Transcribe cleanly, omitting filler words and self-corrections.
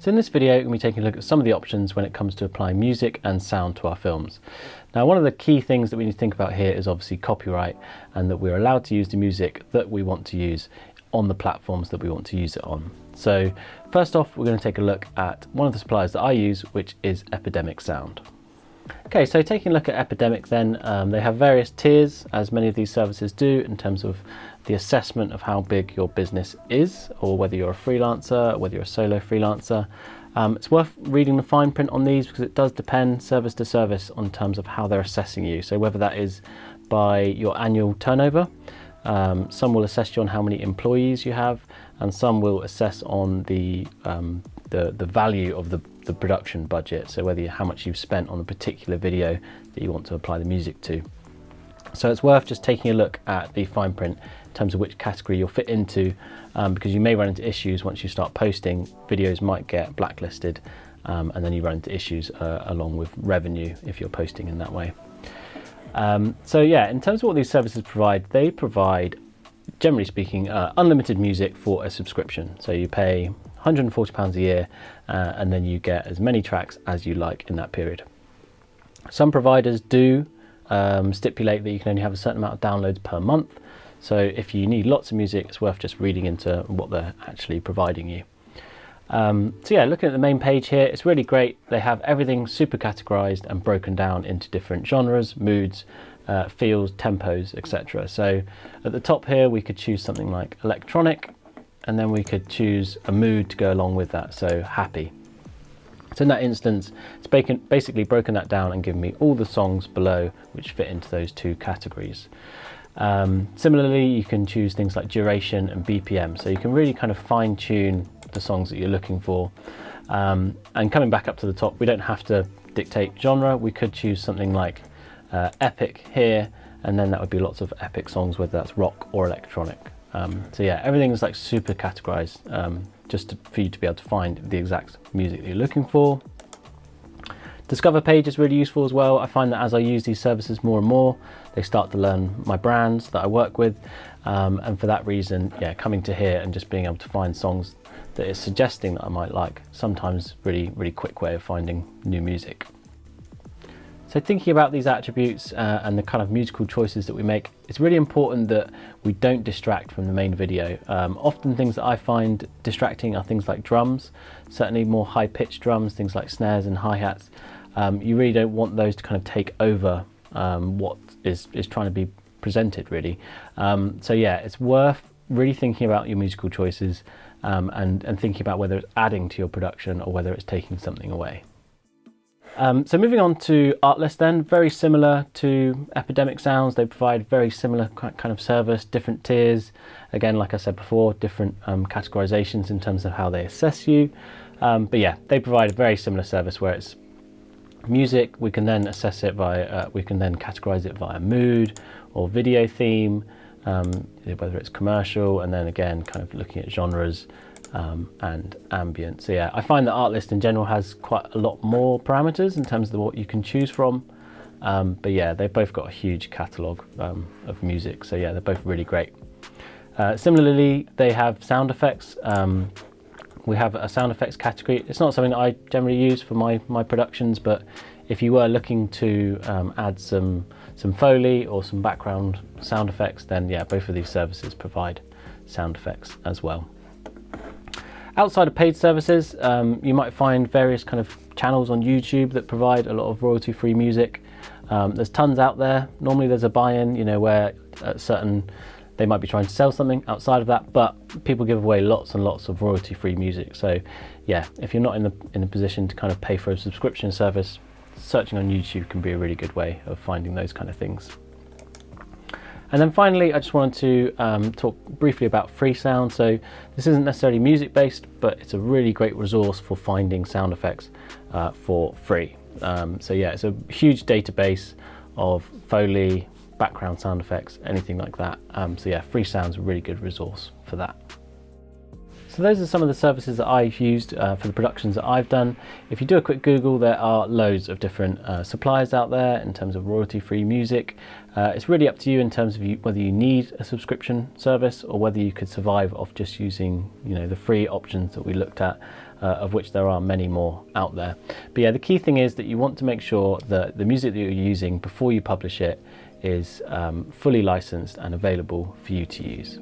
So in this video, we're going to be taking a look at some of the options when it comes to applying music and sound to our films. Now, one of the key things that we need to think about here is obviously copyright, and that we're allowed to use the music that we want to use on the platforms that we want to use it on. So first off, we're going to take a look at one of the suppliers that I use, which is Epidemic Sound. Okay, so taking a look at Epidemic then, they have various tiers, as many of these services do, in terms of the assessment of how big your business is, or whether you're a freelancer, whether you're a solo freelancer. It's worth reading the fine print on these because it does depend service to service on terms of how they're assessing you. So whether that is by your annual turnover, some will assess you on how many employees you have, and some will assess on the value of the production budget, so how much you've spent on a particular video that you want to apply the music to. So it's worth just taking a look at the fine print in terms of which category you'll fit into, because you may run into issues once you start posting. Videos might get blacklisted, and then you run into issues along with revenue if you're posting in that way. So yeah, in terms of what these services provide, they provide, generally speaking, unlimited music for a subscription. So you pay £140 a year, and then you get as many tracks as you like in that period. Some providers do stipulate that you can only have a certain amount of downloads per month. So if you need lots of music, it's worth just reading into what they're actually providing you. So yeah, looking at the main page here, it's really great. They have everything super categorized and broken down into different genres, moods, feels, tempos, etc. So at the top here, we could choose something like electronic, and then we could choose a mood to go along with that, so happy. So in that instance, it's basically broken that down and given me all the songs below which fit into those two categories. Similarly, you can choose things like duration and BPM, so you can really kind of fine tune the songs that you're looking for. And coming back up to the top, we don't have to dictate genre. We could choose something like epic here, and then that would be lots of epic songs, whether that's rock or electronic. So yeah, everything is like super categorized, just for you to be able to find the exact music that you're looking for. Discover page is really useful as well. I find that as I use these services more and more, they start to learn my brands that I work with, and for that reason, yeah, coming to here and just being able to find songs that it's suggesting that I might like, sometimes really quick way of finding new music. So thinking about these attributes and the kind of musical choices that we make, it's really important that we don't distract from the main video. Often things that I find distracting are things like drums, certainly more high-pitched drums, things like snares and hi-hats. You really don't want those to kind of take over what is trying to be presented, really. So yeah, it's worth really thinking about your musical choices and thinking about whether it's adding to your production or whether it's taking something away. So moving on to Artlist then, very similar to Epidemic Sounds. They provide very similar kind of service, different tiers. Again, like I said before, different categorizations in terms of how they assess you. But yeah, they provide a very similar service where it's music. We can then assess it via, we can then categorize it via mood or video theme, whether it's commercial, and then again, kind of looking at genres, and ambient. So yeah, I find that Artlist in general has quite a lot more parameters in terms of what you can choose from. But yeah, they've both got a huge catalogue of music. So yeah, they're both really great. Similarly, they have sound effects. We have a sound effects category. It's not something that I generally use for my productions, but if you were looking to add some Foley or some background sound effects, then yeah, both of these services provide sound effects as well. Outside of paid services, you might find various kind of channels on YouTube that provide a lot of royalty-free music. There's tons out there. Normally there's a buy-in, where they might be trying to sell something outside of that, but people give away lots and lots of royalty-free music. So yeah, if you're not in a position to kind of pay for a subscription service, searching on YouTube can be a really good way of finding those kind of things. And then finally, I just wanted to talk briefly about Freesound. So this isn't necessarily music based, but it's a really great resource for finding sound effects for free. So yeah, it's a huge database of Foley, background sound effects, anything like that. So yeah, Freesound's a really good resource for that. So those are some of the services that I've used for the productions that I've done. If you do a quick Google, there are loads of different suppliers out there in terms of royalty-free music. It's really up to you in terms of whether you need a subscription service or whether you could survive off just using, the free options that we looked at. of which there are many more out there. But yeah, the key thing is that you want to make sure that the music that you're using before you publish it is fully licensed and available for you to use.